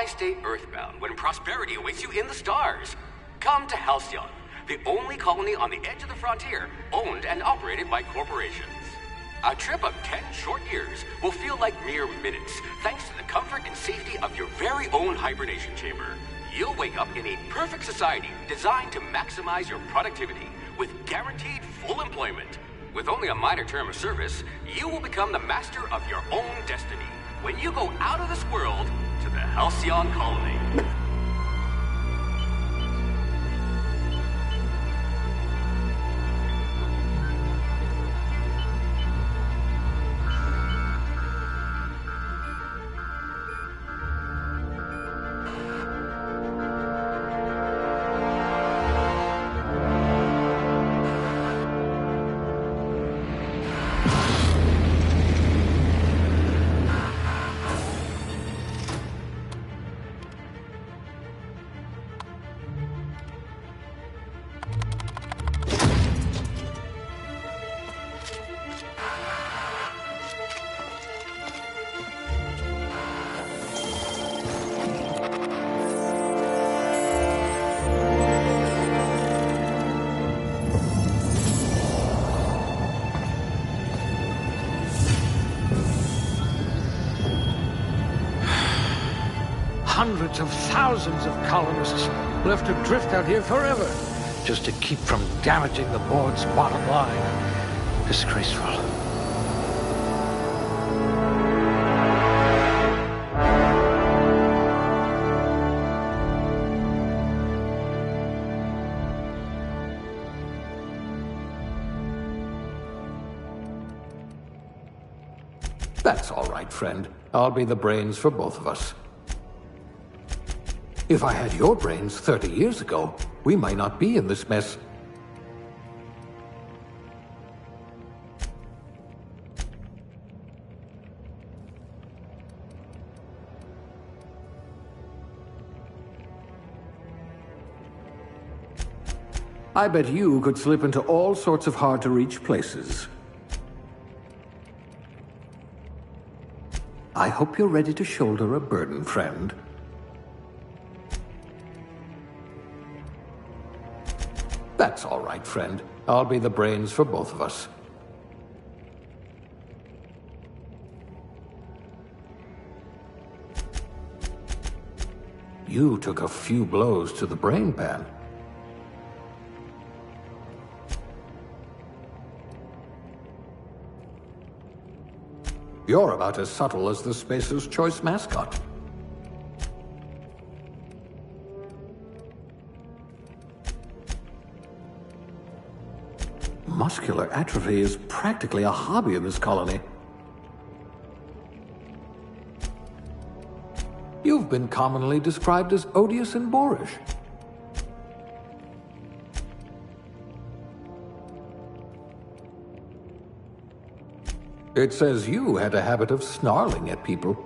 Why stay earthbound when prosperity awaits you in the stars? Come to Halcyon, the only colony on the edge of the frontier, owned and operated by corporations. A trip of 10 short years will feel like mere minutes, thanks to the comfort and safety of your very own hibernation chamber. You'll wake up in a perfect society designed to maximize your productivity, with guaranteed full employment. With only a minor term of service, you will become the master of your own destiny when you go out of this world to the Halcyon Colony. Hundreds of thousands of colonists left to drift out here forever, just to keep from damaging the board's bottom line. Disgraceful. That's all right, friend. I'll be the brains for both of us. If I had your brains 30 years ago, we might not be in this mess. I bet you could slip into all sorts of hard-to-reach places. I hope you're ready to shoulder a burden, friend. That's all right, friend. I'll be the brains for both of us. You took a few blows to the brain pan. You're about as subtle as the Spacer's Choice mascot. Muscular atrophy is practically a hobby in this colony. You've been commonly described as odious and boorish. It says you had a habit of snarling at people.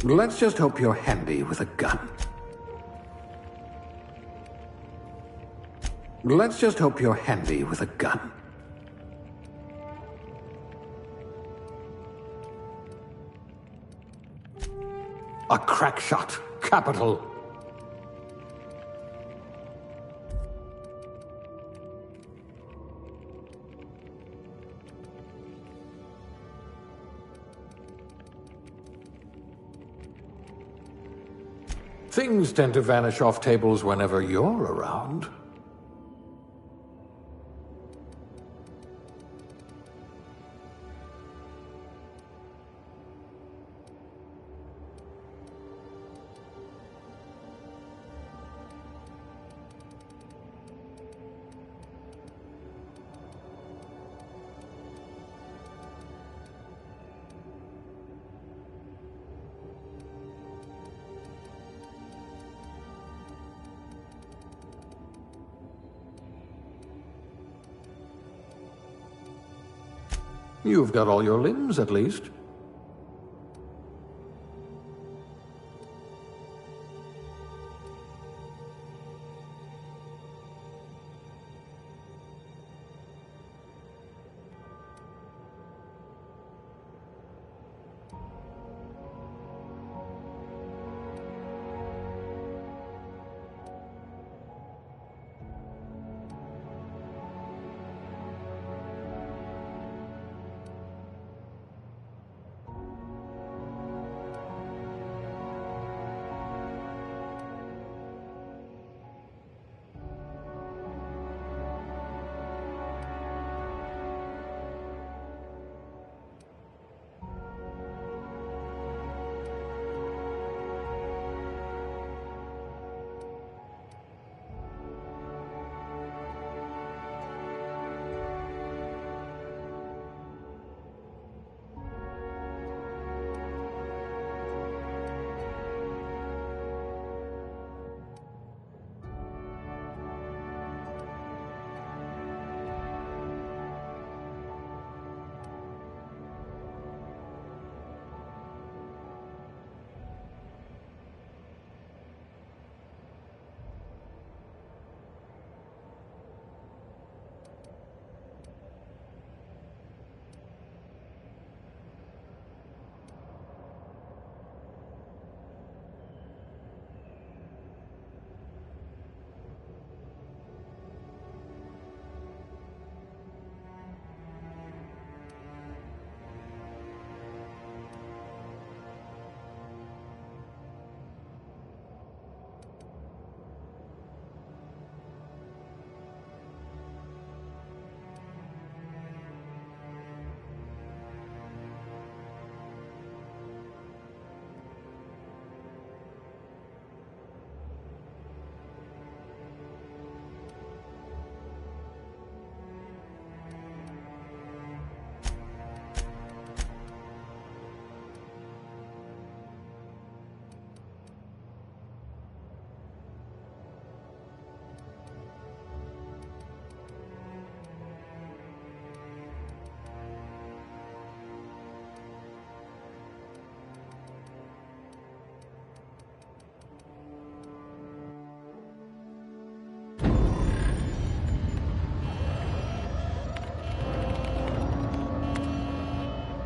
Let's just hope you're handy with a gun. Let's just hope you're handy with a gun. A crack shot. Capital. Things tend to vanish off tables whenever you're around. You've got all your limbs, at least.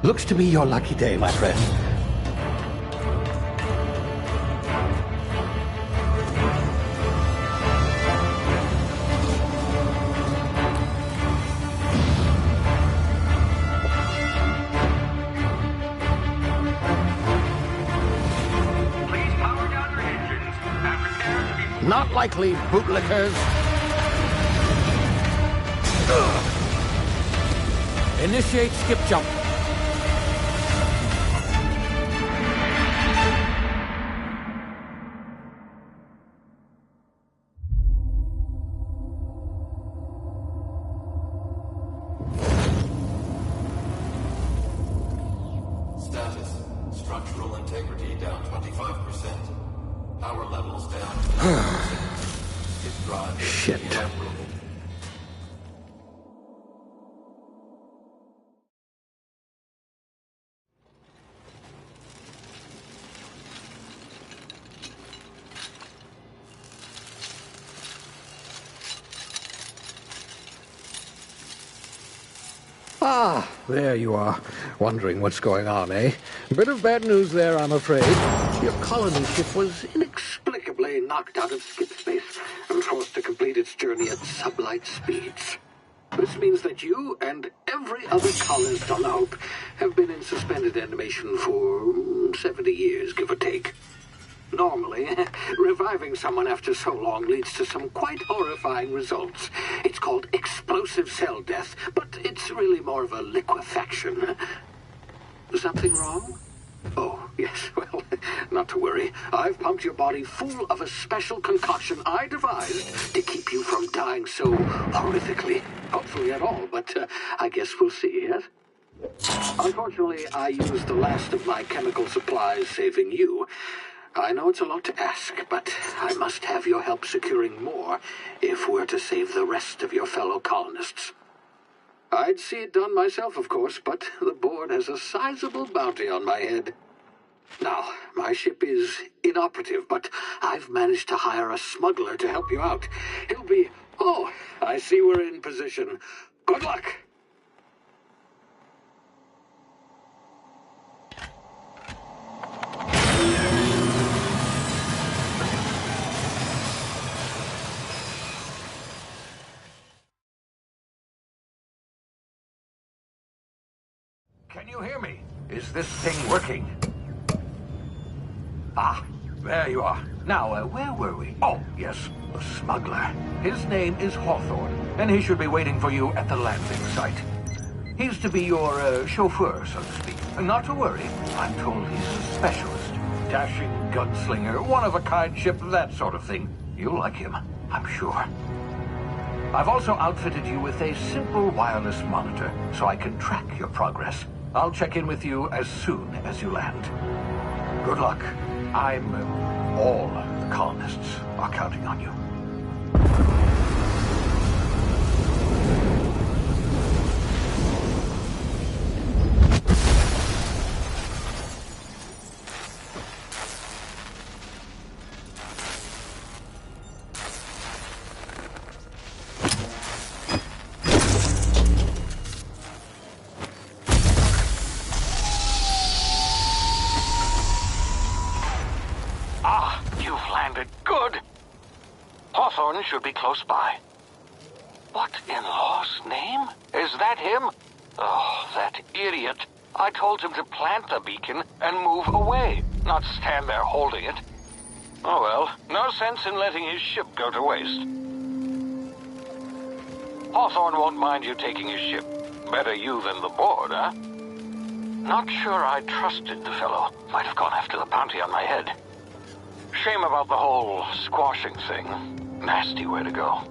Looks to be your lucky day, my friend. Please power down your engines and prepare to be... Not likely, bootlickers. Initiate skip jump. Status. Structural integrity down 25%. Power levels down 10%. His drive is Shit. inoperable. Ah, there you are. Wondering what's going on, eh? Bit of bad news there, I'm afraid. Your colony ship was inexplicably knocked out of skip space and forced to complete its journey at sublight speeds. This means that you and every other colonist on Hope have been in suspended animation for 70 years, give or take. Normally, reviving someone after so long leads to some quite horrifying results. It's called explosive cell death, but it's really more of a liquefaction. Something wrong? Oh, yes, well, not to worry. I've pumped your body full of a special concoction I devised to keep you from dying so horrifically. Hopefully at all, but I guess we'll see, yes? Unfortunately, I used the last of my chemical supplies saving you. I know it's a lot to ask, but I must have your help securing more if we're to save the rest of your fellow colonists. I'd see it done myself, of course, but the board has a sizable bounty on my head. Now, my ship is inoperative, but I've managed to hire a smuggler to help you out. He'll be... Oh, I see we're in position. Good luck! Can you hear me? Is this thing working? Ah, there you are. Now, where were we? Oh, yes, the smuggler. His name is Hawthorne, and he should be waiting for you at the landing site. He's to be your chauffeur, so to speak. Not to worry, I'm told he's a specialist. Dashing gunslinger, one-of-a-kind ship, that sort of thing. You'll like him, I'm sure. I've also outfitted you with a simple wireless monitor, so I can track your progress. I'll check in with you as soon as you land. Good luck. All the colonists are counting on you. Hawthorne should be close by. What in law's name? Is that him? Oh, that idiot. I told him to plant the beacon and move away, not stand there holding it. Oh well, no sense in letting his ship go to waste. Hawthorne won't mind you taking his ship. Better you than the board, huh? Not sure I trusted the fellow. Might have gone after the bounty on my head. Shame about the whole squashing thing. Nasty way to go.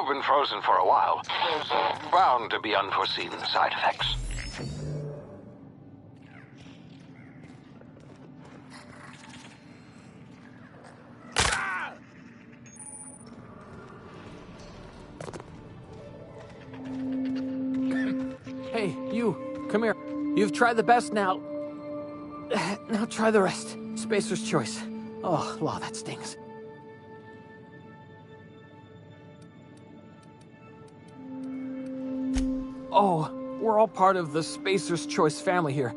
You've been frozen for a while. There's bound to be unforeseen side effects. Hey, you. Come here. You've tried the best now. Now try the rest. Spacer's choice. Oh, wow, that stings. Oh, we're all part of the Spacer's Choice family here.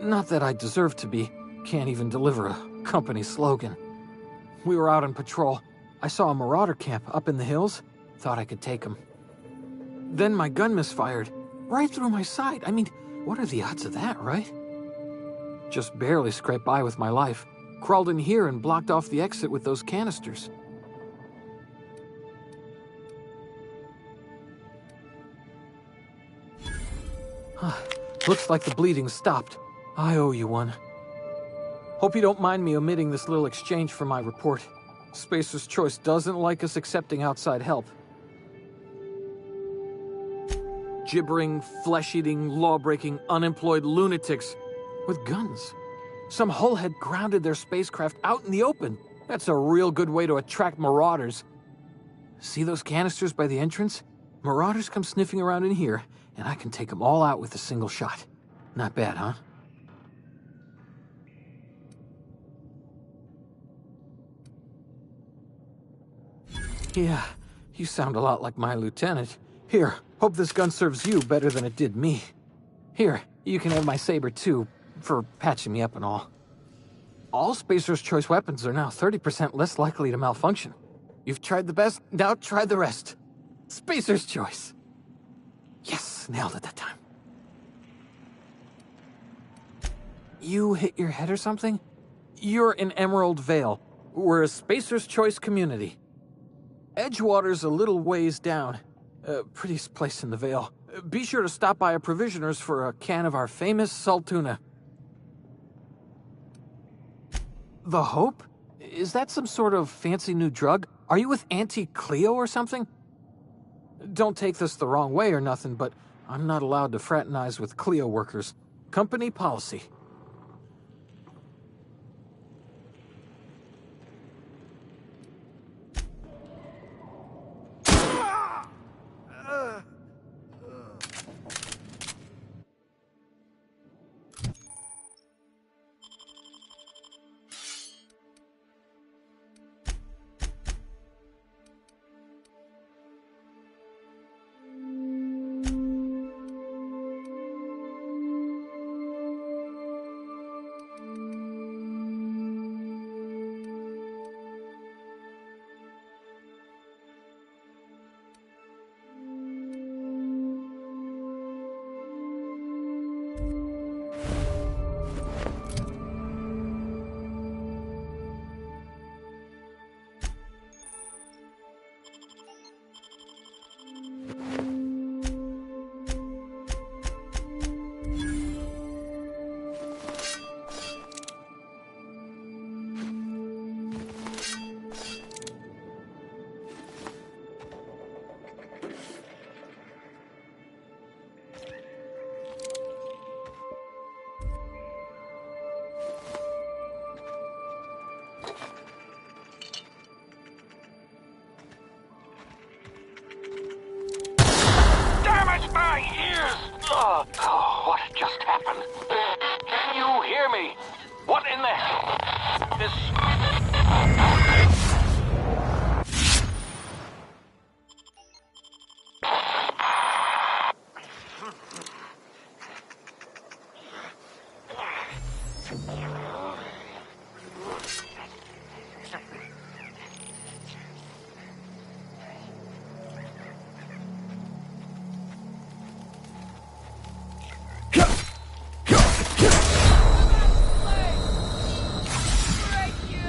Not that I deserve to be. Can't even deliver a company slogan. We were out on patrol. I saw a marauder camp up in the hills. Thought I could take him. Then my gun misfired. Right through my side. I mean, what are the odds of that, right? Just barely scraped by with my life. Crawled in here and blocked off the exit with those canisters. Looks like the bleeding stopped. I owe you one. Hope you don't mind me omitting this little exchange from my report. Spacer's Choice doesn't like us accepting outside help. Gibbering, flesh-eating, law-breaking, unemployed lunatics with guns. Some hull had grounded their spacecraft out in the open. That's a real good way to attract marauders. See those canisters by the entrance? Marauders come sniffing around in here, and I can take them all out with a single shot. Not bad, huh? Yeah, you sound a lot like my lieutenant. Here, hope this gun serves you better than it did me. Here, you can have my saber too, for patching me up and all. All Spacer's Choice weapons are now 30% less likely to malfunction. You've tried the best, now try the rest. Spacer's Choice. Yes, nailed it that time. You hit your head or something? You're in Emerald Vale. We're a Spacer's Choice community. Edgewater's a little ways down. Prettiest place in the Vale. Be sure to stop by our provisioners for a can of our famous Saltuna. The Hope? Is that some sort of fancy new drug? Are you with Auntie Cleo or something? Don't take this the wrong way or nothing, but I'm not allowed to fraternize with Cleo workers. Company policy. What just happened? Can you hear me? What in the hell? This... Break you!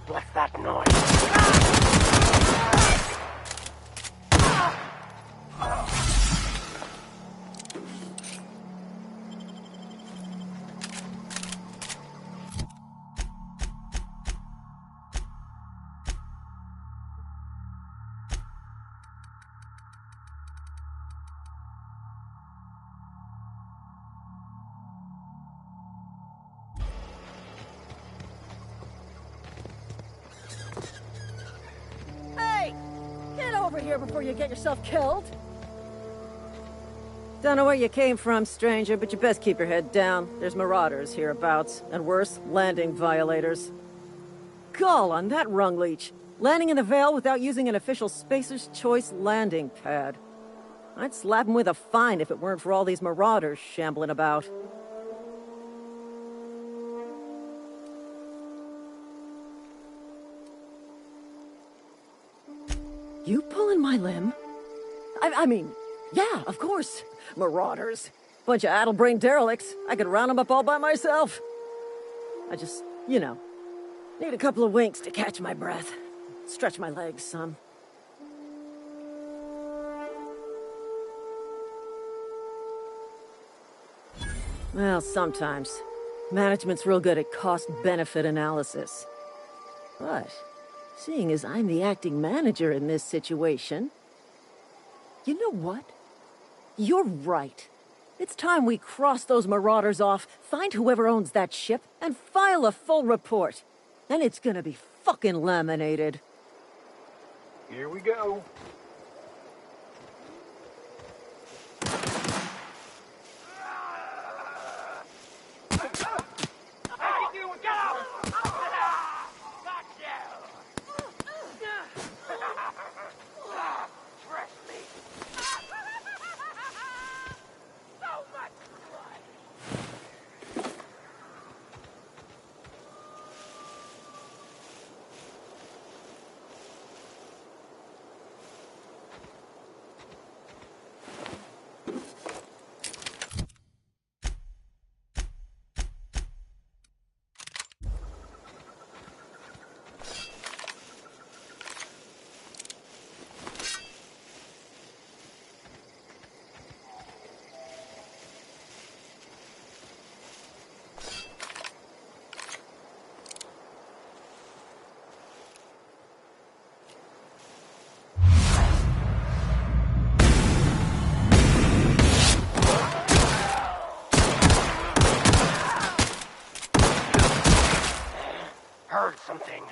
What's that noise? Hey! Get over here before you get yourself killed! Don't know where you came from, stranger, but you best keep your head down. There's marauders hereabouts, and worse, landing violators. Gall on that rung leech! Landing in the Vale without using an official Spacer's Choice landing pad. I'd slap him with a fine if it weren't for all these marauders shambling about. You pulling my limb? I mean, yeah, of course. Marauders. Bunch of addle-brained derelicts. I could round them up all by myself. I just, you know, need a couple of winks to catch my breath. Stretch my legs some. Well, sometimes. Management's real good at cost-benefit analysis. But, seeing as I'm the acting manager in this situation... You know what? You're right. It's time we cross those marauders off, find whoever owns that ship, and file a full report. Then it's gonna be fucking laminated. Here we go. Heard something.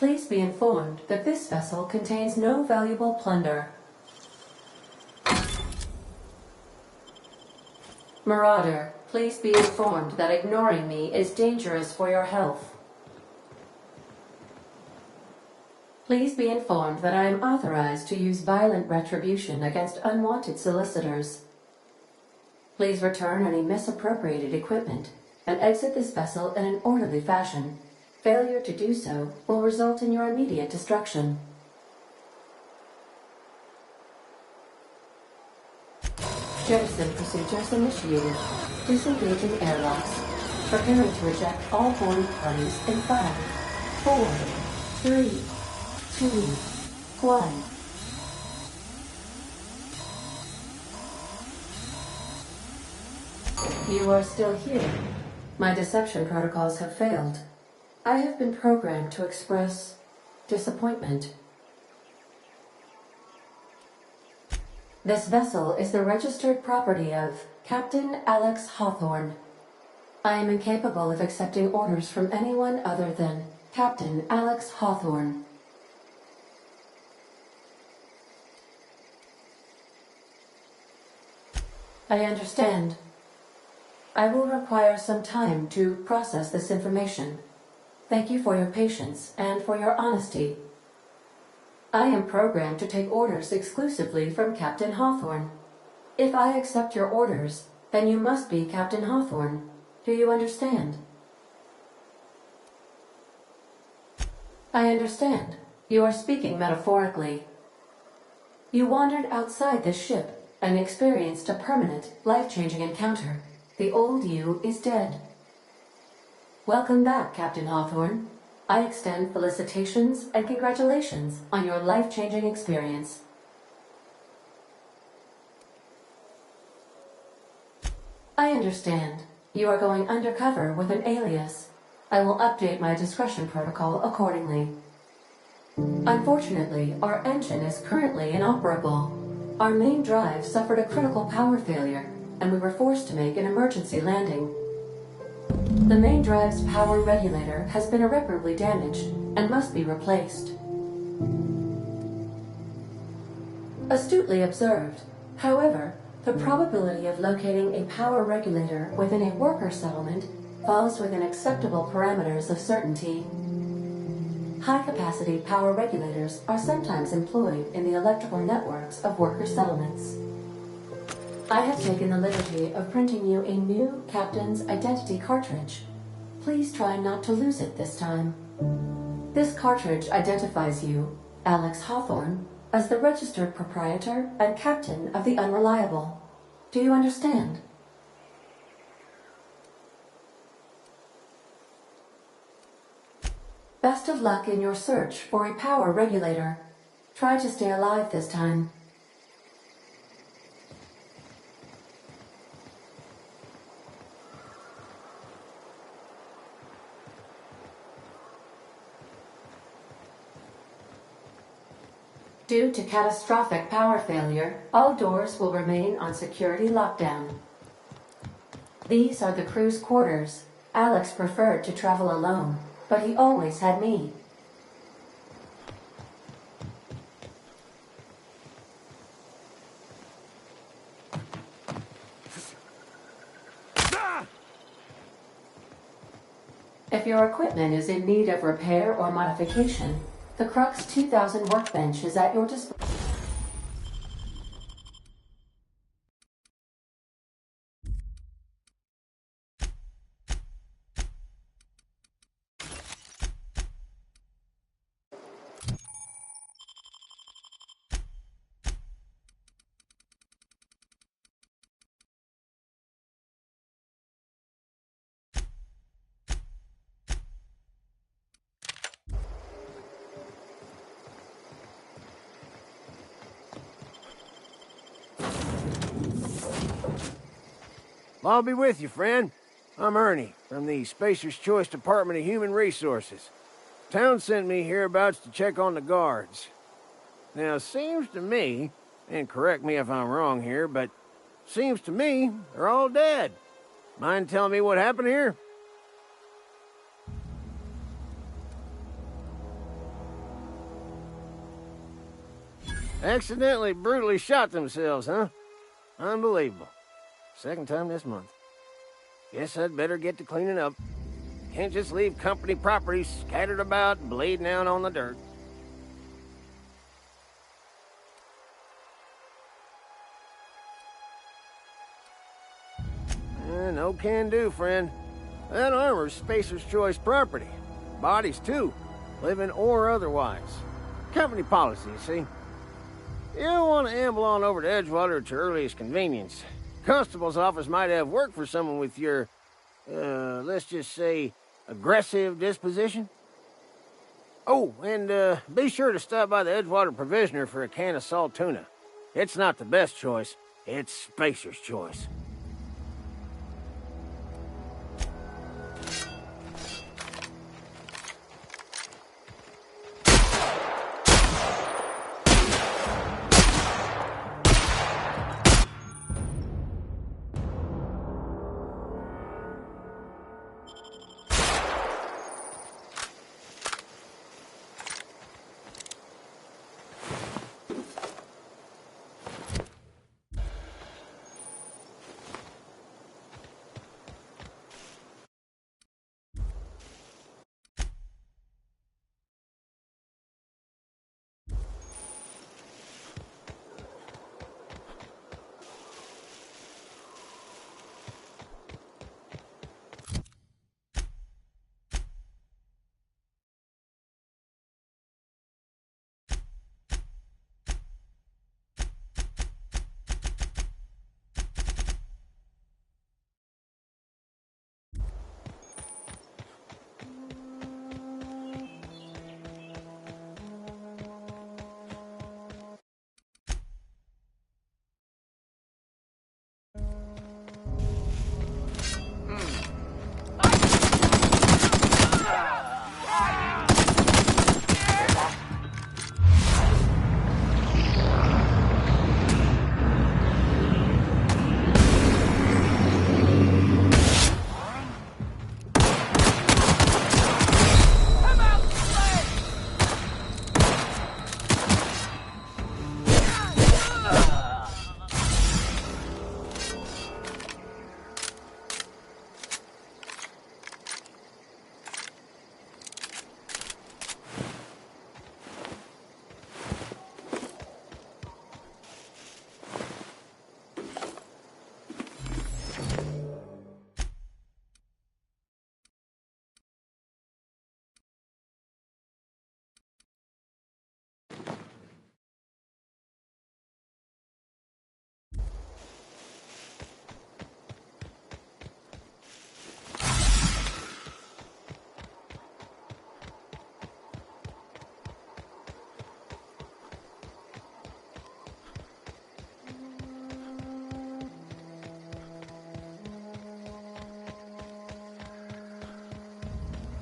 Please be informed that this vessel contains no valuable plunder. Marauder, please be informed that ignoring me is dangerous for your health. Please be informed that I am authorized to use violent retribution against unwanted solicitors. Please return any misappropriated equipment and exit this vessel in an orderly fashion. Failure to do so will result in your immediate destruction. Jettison procedures initiated. Disengaging airlocks. Preparing to reject all boarding parties in 5, 4, 3, 2, 1. You are still here. My deception protocols have failed. I have been programmed to express disappointment. This vessel is the registered property of Captain Alex Hawthorne. I am incapable of accepting orders from anyone other than Captain Alex Hawthorne. I understand. I will require some time to process this information. Thank you for your patience and for your honesty. I am programmed to take orders exclusively from Captain Hawthorne. If I accept your orders, then you must be Captain Hawthorne. Do you understand? I understand. You are speaking metaphorically. You wandered outside this ship and experienced a permanent, life-changing encounter. The old you is dead. Welcome back, Captain Hawthorne. I extend felicitations and congratulations on your life-changing experience. I understand. You are going undercover with an alias. I will update my discretion protocol accordingly. Unfortunately, our engine is currently inoperable. Our main drive suffered a critical power failure, and we were forced to make an emergency landing. The main drive's power regulator has been irreparably damaged and must be replaced. Astutely observed. However, the probability of locating a power regulator within a worker settlement falls within acceptable parameters of certainty. High-capacity power regulators are sometimes employed in the electrical networks of worker settlements. I have taken the liberty of printing you a new Captain's Identity cartridge. Please try not to lose it this time. This cartridge identifies you, Alex Hawthorne, as the registered proprietor and captain of the Unreliable. Do you understand? Best of luck in your search for a power regulator. Try to stay alive this time. Due to catastrophic power failure, all doors will remain on security lockdown. These are the crew's quarters. Alex preferred to travel alone, but he always had me. If your equipment is in need of repair or modification, the Crux 2000 workbench is at your disposal. I'll be with you, friend. I'm Ernie, from the Spacer's Choice Department of Human Resources. Town sent me hereabouts to check on the guards. Now, seems to me, and correct me if I'm wrong here, but seems to me they're all dead. Mind telling me what happened here? Accidentally brutally shot themselves, huh? Unbelievable. Second time this month. Guess I'd better get to cleaning up. Can't just leave company property scattered about, bleeding out on the dirt. No can do, friend. That armor's Spacer's Choice property. Bodies, too. Living or otherwise. Company policy, you see. You don't want to amble on over to Edgewater at your earliest convenience. Constable's office might have work for someone with your, let's just say, aggressive disposition. Oh, and be sure to stop by the Edgewater Provisioner for a can of salt tuna. It's not the best choice. It's Spacer's Choice.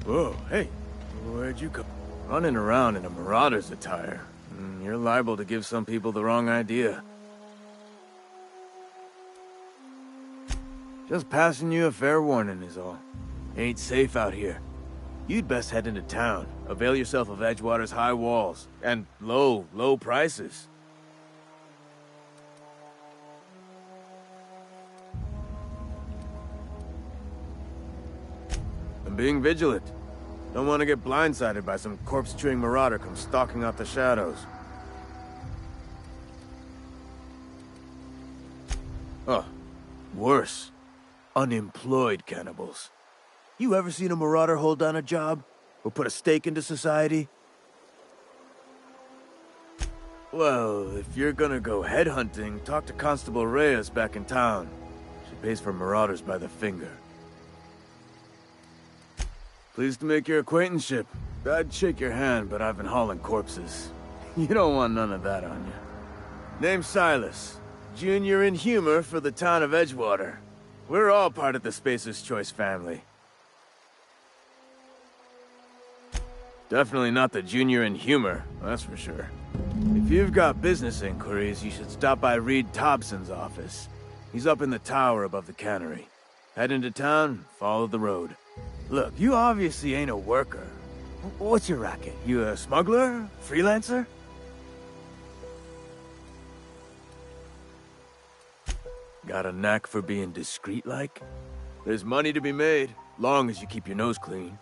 Whoa, hey, where'd you go? Running around in a Marauder's attire. You're liable to give some people the wrong idea. Just passing you a fair warning is all. Ain't safe out here. You'd best head into town. Avail yourself of Edgewater's high walls. And low prices. And being vigilant. Don't want to get blindsided by some corpse-chewing marauder come stalking out the shadows. Oh, worse. Unemployed cannibals. You ever seen a marauder hold down a job? Or put a stake into society? Well, if you're gonna go headhunting, talk to Constable Reyes back in town. She pays for marauders by the finger. Pleased to make your acquaintanceship. I'd shake your hand, but I've been hauling corpses. You don't want none of that on you. Name's Silas. Junior in humor for the town of Edgewater. We're all part of the Spacer's Choice family. Definitely not the junior in humor, that's for sure. If you've got business inquiries, you should stop by Reed Thompson's office. He's up in the tower above the cannery. Head into town, follow the road. Look, you obviously ain't a worker. What's your racket? You a smuggler? Freelancer? Got a knack for being discreet-like? There's money to be made, long as you keep your nose clean.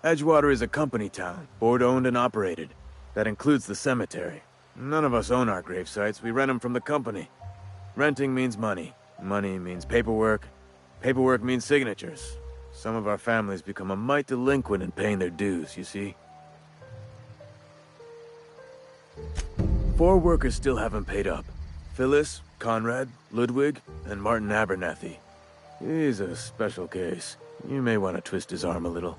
Edgewater is a company town, board-owned and operated. That includes the cemetery. None of us own our gravesites, we rent them from the company. Renting means money. Money means paperwork. Paperwork means signatures. Some of our families become a mite delinquent in paying their dues, you see? 4 workers still haven't paid up. Phyllis, Conrad, Ludwig, and Martin Abernathy. He's a special case. You may want to twist his arm a little.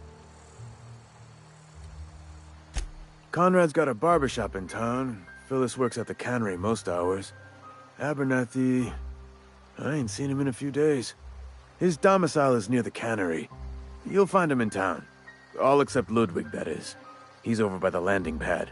Conrad's got a barbershop in town. Phyllis works at the cannery most hours. Abernathy... I ain't seen him in a few days. His domicile is near the cannery. You'll find him in town. All except Ludwig, that is. He's over by the landing pad.